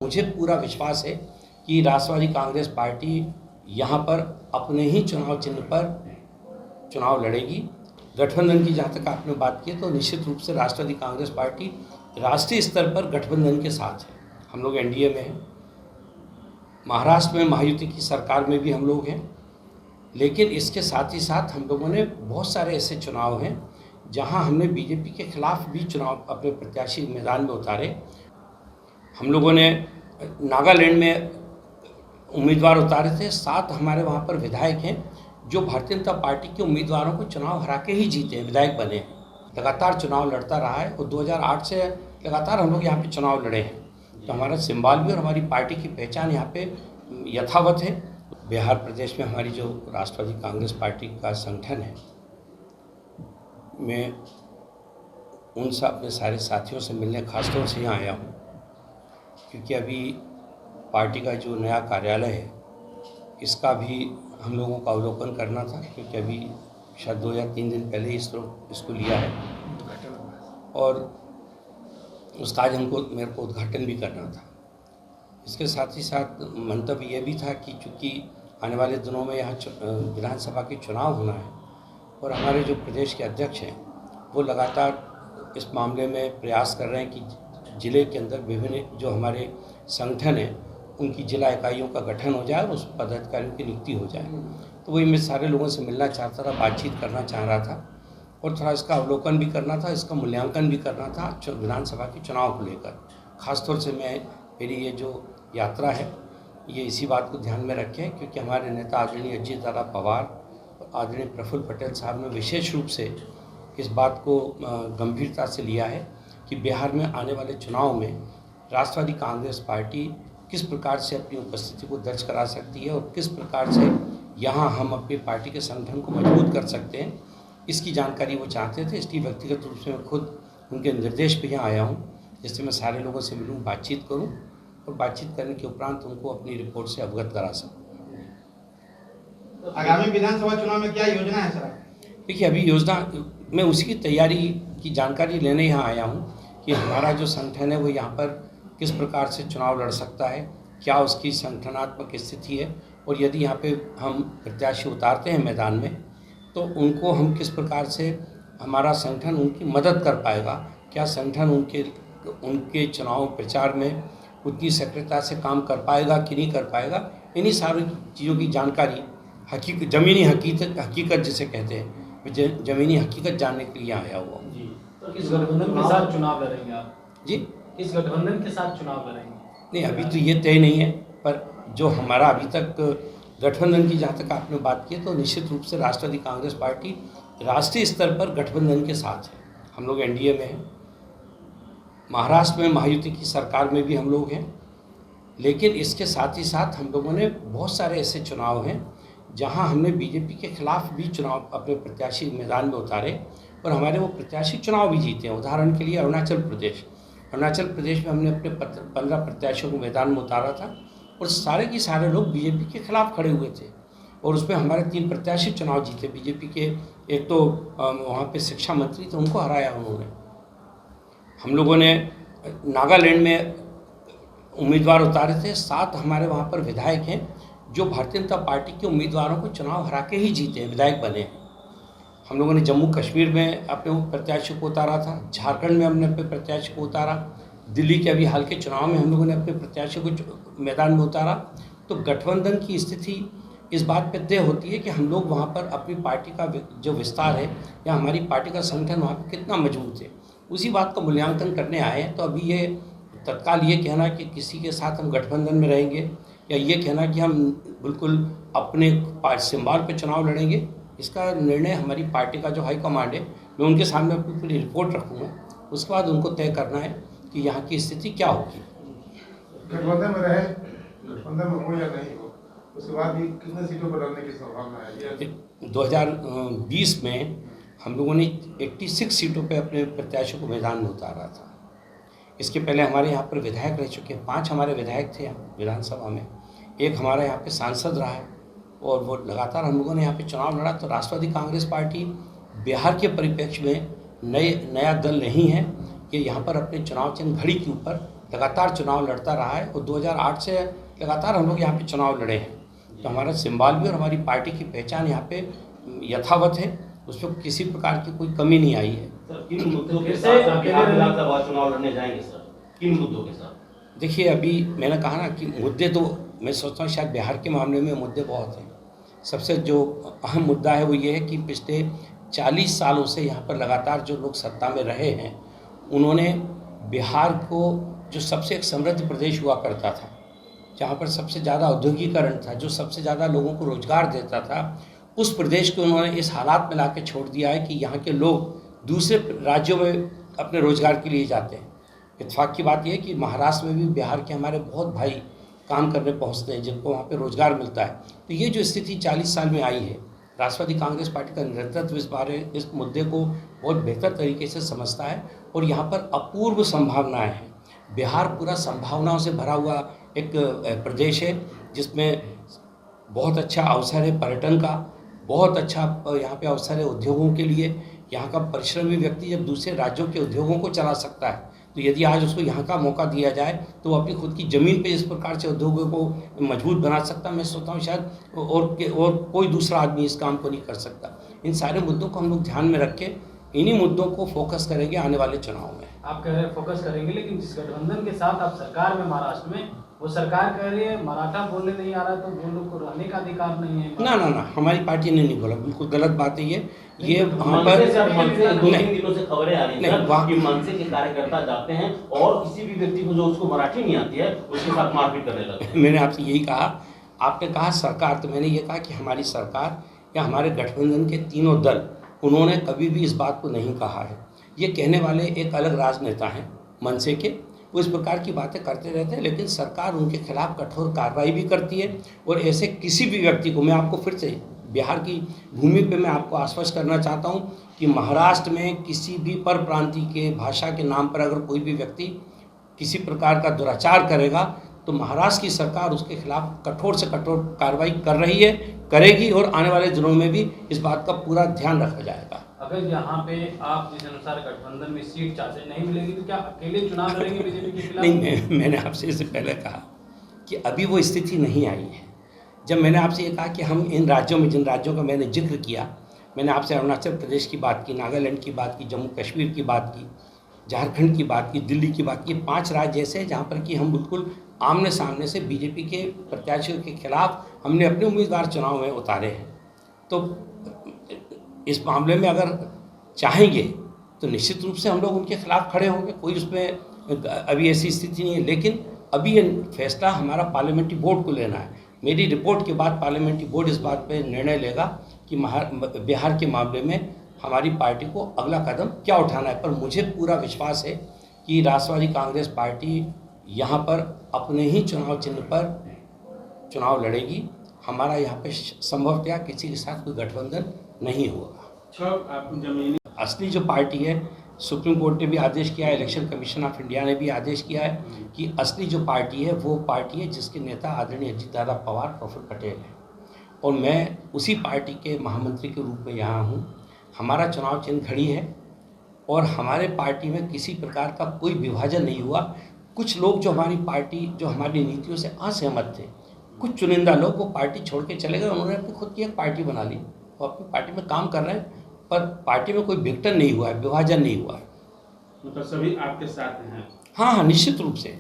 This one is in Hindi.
मुझे पूरा विश्वास है कि राष्ट्रवादी कांग्रेस पार्टी यहाँ पर अपने ही चुनाव चिन्ह पर चुनाव लड़ेगी। गठबंधन की जहाँ तक आपने बात की तो निश्चित रूप से राष्ट्रवादी कांग्रेस पार्टी राष्ट्रीय स्तर पर गठबंधन के साथ है। हम लोग एनडीए में हैं, महाराष्ट्र में महायुति की सरकार में भी हम लोग हैं, लेकिन इसके साथ ही साथ हम लोगों ने बहुत सारे ऐसे चुनाव हैं जहाँ हमने बीजेपी के खिलाफ भी चुनाव अपने प्रत्याशी मैदान में उतारे। हम लोगों ने नागालैंड में उम्मीदवार उतारे थे, 7 हमारे वहाँ पर विधायक हैं जो भारतीय जनता पार्टी के उम्मीदवारों को चुनाव हरा के ही जीते हैं, विधायक बने हैं। लगातार चुनाव लड़ता रहा है और 2008 से लगातार हम लोग यहाँ पे चुनाव लड़े हैं। तो हमारा सिंबल भी और हमारी पार्टी की पहचान यहाँ पे यथावत है। बिहार प्रदेश में हमारी जो राष्ट्रवादी कांग्रेस पार्टी का संगठन है, मैं उन सब अपने सारे साथियों से मिलने खासतौर से यहाँ आया हूँ, क्योंकि अभी पार्टी का जो नया कार्यालय है इसका भी हम लोगों का अवलोकन करना था, क्योंकि अभी शायद 2 या 3 दिन पहले इसको लिया है और उसका आज मेरे को उद्घाटन भी करना था। इसके साथ ही साथ मंतव्य ये भी था कि चूँकि आने वाले दिनों में यहाँ विधानसभा के चुनाव होना है और हमारे जो प्रदेश के अध्यक्ष हैं वो लगातार इस मामले में प्रयास कर रहे हैं कि ज़िले के अंदर विभिन्न जो हमारे संगठन हैं उनकी जिला इकाइयों का गठन हो जाए और उस पदाधिकारियों की नियुक्ति हो जाए। तो वही मैं सारे लोगों से मिलना चाहता था, बातचीत करना चाह रहा था और थोड़ा इसका अवलोकन भी करना था, इसका मूल्यांकन भी करना था विधानसभा के चुनाव को लेकर। ख़ासतौर से मेरी ये जो यात्रा है ये इसी बात को ध्यान में रखें, क्योंकि हमारे नेता आदरणीय अजित दादा पवार और आदरणीय प्रफुल्ल पटेल साहब ने विशेष रूप से इस बात को गंभीरता से लिया है कि बिहार में आने वाले चुनाव में राष्ट्रवादी कांग्रेस पार्टी किस प्रकार से अपनी उपस्थिति को दर्ज करा सकती है और किस प्रकार से यहाँ हम अपनी पार्टी के संगठन को मजबूत कर सकते हैं, इसकी जानकारी वो चाहते थे। इसलिए व्यक्तिगत रूप से मैं खुद उनके निर्देश पे यहाँ आया हूँ, जिससे मैं सारे लोगों से मिलूँ, बातचीत करूँ और बातचीत करने के उपरांत उनको अपनी रिपोर्ट से अवगत करा सकूँ। आगामी विधानसभा चुनाव में क्या योजना है सर? देखिए, अभी योजना मैं उसी की तैयारी की जानकारी लेने यहाँ आया हूँ कि हमारा जो संगठन है वो यहाँ पर किस प्रकार से चुनाव लड़ सकता है, क्या उसकी संगठनात्मक स्थिति है और यदि यहाँ पे हम प्रत्याशी उतारते हैं मैदान में तो उनको हम किस प्रकार से हमारा संगठन उनकी मदद कर पाएगा, क्या संगठन उनके चुनाव प्रचार में उतनी सक्रियता से काम कर पाएगा कि नहीं कर पाएगा। इन्हीं सारी चीज़ों की जानकारी ज़मीनी हकीकत जिसे कहते हैं, ज़मीनी हकीकत जानने के लिए आया हुआ हूँ। जी, तो किस गठबंधन के साथ चुनाव लड़ेंगे आप? जी, इस गठबंधन के साथ चुनाव लड़ेंगे? नहीं, अभी तो ये तय नहीं है, पर जो हमारा अभी तक गठबंधन की जहाँ तक आपने बात की तो निश्चित रूप से राष्ट्रवादी कांग्रेस पार्टी राष्ट्रीय स्तर पर गठबंधन के साथ है। हम लोग एनडीए में हैं, महाराष्ट्र में महायुति की सरकार में भी हम लोग हैं, लेकिन इसके साथ ही साथ हम लोगों ने बहुत सारे ऐसे चुनाव हैं जहाँ हमने बीजेपी के खिलाफ भी चुनाव अपने प्रत्याशी मैदान में उतारे और हमारे वो प्रत्याशी चुनाव भी जीते हैं। उदाहरण के लिए अरुणाचल प्रदेश में हमने अपने 15 प्रत्याशियों को मैदान में उतारा था और सारे के सारे लोग बीजेपी के खिलाफ खड़े हुए थे और उसमें हमारे 3 प्रत्याशी चुनाव जीते बीजेपी के। एक तो वहाँ पे शिक्षा मंत्री थे, उनको हराया उन्होंने। हम लोगों ने नागालैंड में उम्मीदवार उतारे थे, 7 हमारे वहाँ पर विधायक हैं जो भारतीय जनता पार्टी के उम्मीदवारों को चुनाव हरा के ही जीते हैं, विधायक बने हैं। हम लोगों ने जम्मू कश्मीर में अपने प्रत्याशी को उतारा था, झारखंड में हमने अपने प्रत्याशी को उतारा, दिल्ली के अभी हाल के चुनाव में हम लोगों ने अपने प्रत्याशी को मैदान में उतारा। तो गठबंधन की स्थिति इस बात पर तय होती है कि हम लोग वहाँ पर अपनी पार्टी का जो विस्तार है या हमारी पार्टी का संगठन वहाँ पर कितना मजबूत है, उसी बात का मूल्यांकन करने आए हैं। तो अभी ये तत्काल ये कहना कि किसी के साथ हम गठबंधन में रहेंगे या ये कहना कि हम बिल्कुल अपने सिंबल पे चुनाव लड़ेंगे, इसका निर्णय हमारी पार्टी का जो हाईकमांड है, मैं उनके सामने अपनी पूरी रिपोर्ट रखूँगा। उसके बाद उनको तय करना है कि यहाँ की स्थिति क्या होगी। गठबंधन में रहे, गठबंधन में हो या नहीं हो, उसके बाद भी कितने सीटों पर लड़ने की संभावना है? 2020 में हम लोगों ने 86 सीटों पे अपने प्रत्याशियों को मैदान में उतारा था। इसके पहले हमारे यहाँ पर विधायक रह चुके हैं, 5 हमारे विधायक थे यहाँ विधानसभा में, 1 हमारा यहाँ पे सांसद रहा है और वो लगातार हम लोगों ने यहाँ पे चुनाव लड़ा। तो राष्ट्रवादी कांग्रेस पार्टी बिहार के परिप्रेक्ष्य में नया दल नहीं है कि यहाँ पर अपने चुनाव चिन्ह घड़ी के ऊपर लगातार चुनाव लड़ता रहा है और 2008 से लगातार हम लोग यहाँ पे चुनाव लड़े हैं। तो हमारा सिंबल भी और हमारी पार्टी की पहचान यहाँ पे यथावत है, उस पर किसी प्रकार की कोई कमी नहीं आई है। सर, किन मुद्दों के साथ बिहार विधानसभा चुनाव लड़ने जाएंगे सर? किन मुद्दों के साथ? देखिए, अभी मैंने कहा ना कि मुद्दे तो मैं सोचता हूँ शायद बिहार के मामले में मुद्दे बहुत हैं। सबसे जो अहम मुद्दा है वो ये है कि पिछले 40 सालों से यहाँ पर लगातार जो लोग सत्ता में रहे हैं, उन्होंने बिहार को जो सबसे एक समृद्ध प्रदेश हुआ करता था, जहाँ पर सबसे ज़्यादा औद्योगिकरण था, जो सबसे ज़्यादा लोगों को रोज़गार देता था, उस प्रदेश को उन्होंने इस हालात में ला के छोड़ दिया है कि यहाँ के लोग दूसरे राज्यों में अपने रोज़गार के लिए जाते हैं। इत्तेफाक की बात यह है कि महाराष्ट्र में भी बिहार के हमारे बहुत भाई काम करने पहुँचते हैं, जिनको वहाँ पे रोज़गार मिलता है। तो ये जो स्थिति 40 साल में आई है, राष्ट्रवादी कांग्रेस पार्टी का नेतृत्व इस मुद्दे को बहुत बेहतर तरीके से समझता है और यहाँ पर अपूर्व संभावनाएँ हैं। बिहार पूरा संभावनाओं से भरा हुआ एक प्रदेश है, जिसमें बहुत अच्छा अवसर है पर्यटन का, बहुत अच्छा यहाँ पे अवसर है उद्योगों के लिए। यहाँ का परिश्रमी व्यक्ति जब दूसरे राज्यों के उद्योगों को चला सकता है, तो यदि आज उसको यहाँ का मौका दिया जाए तो वो अपनी खुद की ज़मीन पे इस प्रकार से उद्योगों को मजबूत बना सकता है। मैं सोचता हूँ शायद और कोई दूसरा आदमी इस काम को नहीं कर सकता। इन सारे मुद्दों को हम लोग ध्यान में रख के इन्हीं मुद्दों को फोकस करेंगे आने वाले चुनाव में। आप कह रहे हैं फोकस करेंगे, लेकिन जिस गठबंधन के साथ आप सरकार में महाराष्ट्र में, वो सरकार कह रही है मराठा बोलने नहीं आ रहा तो वो लोग को रहने का अधिकार नहीं है। ना, हमारी पार्टी ने नहीं बोला, बिल्कुल गलत बात है ये वहाँ मनसे पर से मनसे 2-3 दिनों से खबरें आ रही नहीं, हैं वहाँ- कि मनसे के कार्यकर्ता जाते हैं और किसी भी व्यक्ति को जो उसको मराठी नहीं आती है उसके साथ मारपीट करने लगते हैं। मैंने आपसे यही कहा, आपने कहा सरकार, तो मैंने ये कहा कि हमारी सरकार या हमारे गठबंधन के तीनों दल, उन्होंने कभी भी इस बात को नहीं कहा है। ये कहने वाले एक अलग राजनेता हैं मनसे के, वो इस प्रकार की बातें करते रहते हैं, लेकिन सरकार उनके खिलाफ कठोर कार्रवाई भी करती है। और ऐसे किसी भी व्यक्ति को, मैं आपको फिर से बिहार की भूमि पे मैं आपको आश्वस्त करना चाहता हूँ कि महाराष्ट्र में किसी भी पर प्रांतीय के भाषा के नाम पर अगर कोई भी व्यक्ति किसी प्रकार का दुराचार करेगा तो महाराष्ट्र की सरकार उसके खिलाफ कठोर से कठोर कार्रवाई कर रही है, करेगी, और आने वाले दिनों में भी इस बात का पूरा ध्यान रखा जाएगा। अगर यहाँ पे आप जिस अनुसार गठबंधन में सीट चार्ज नहीं मिलेगी तो क्या अकेले चुनाव लड़ेंगे बीजेपी के खिलाफ? नहीं, मैंने आपसे इससे पहले कहा कि अभी वो स्थिति नहीं आई है। जब मैंने आपसे ये कहा कि हम इन राज्यों में, जिन राज्यों का मैंने जिक्र किया, मैंने आपसे अरुणाचल प्रदेश की बात की, नागालैंड की बात की, जम्मू कश्मीर की बात की, झारखंड की बात की, दिल्ली की बात की, 5 राज्य ऐसे हैं जहाँ पर कि हम बिल्कुल आमने सामने से बीजेपी के प्रत्याशियों के खिलाफ हमने अपने उम्मीदवार चुनाव में उतारे हैं। तो इस मामले में अगर चाहेंगे तो निश्चित रूप से हम लोग उनके खिलाफ खड़े होंगे, कोई उसमें अभी ऐसी स्थिति नहीं है। लेकिन अभी ये फैसला हमारा पार्लियामेंट्री बोर्ड को लेना है। मेरी रिपोर्ट के बाद पार्लियामेंट्री बोर्ड इस बात पे निर्णय लेगा कि बिहार के मामले में हमारी पार्टी को अगला कदम क्या उठाना है। पर मुझे पूरा विश्वास है कि राष्ट्रवादी कांग्रेस पार्टी यहाँ पर अपने ही चुनाव चिन्ह पर चुनाव लड़ेगी। हमारा यहाँ पे संभवतः किसी के साथ कोई गठबंधन नहीं होगा। असली जो पार्टी है, सुप्रीम कोर्ट ने भी आदेश किया है, इलेक्शन कमीशन ऑफ इंडिया ने भी आदेश किया है कि असली जो पार्टी है वो पार्टी है जिसके नेता आदरणीय अजीत दादा पवार, प्रफुल्ल पटेल हैं, और मैं उसी पार्टी के महामंत्री के रूप में यहाँ हूँ। हमारा चुनाव चिन्ह घड़ी है और हमारे पार्टी में किसी प्रकार का कोई विभाजन नहीं हुआ। कुछ लोग जो हमारी पार्टी, जो हमारी नीतियों से असहमत थे, कुछ चुनिंदा लोग वो पार्टी छोड़ के चले गए, उन्होंने अपनी खुद की एक पार्टी बना ली, वो अपनी पार्टी में काम कर रहे हैं, पर पार्टी में कोई विघटन नहीं हुआ है, विभाजन नहीं हुआ है। मतलब सभी आपके साथ हैं? हाँ, निश्चित रूप से।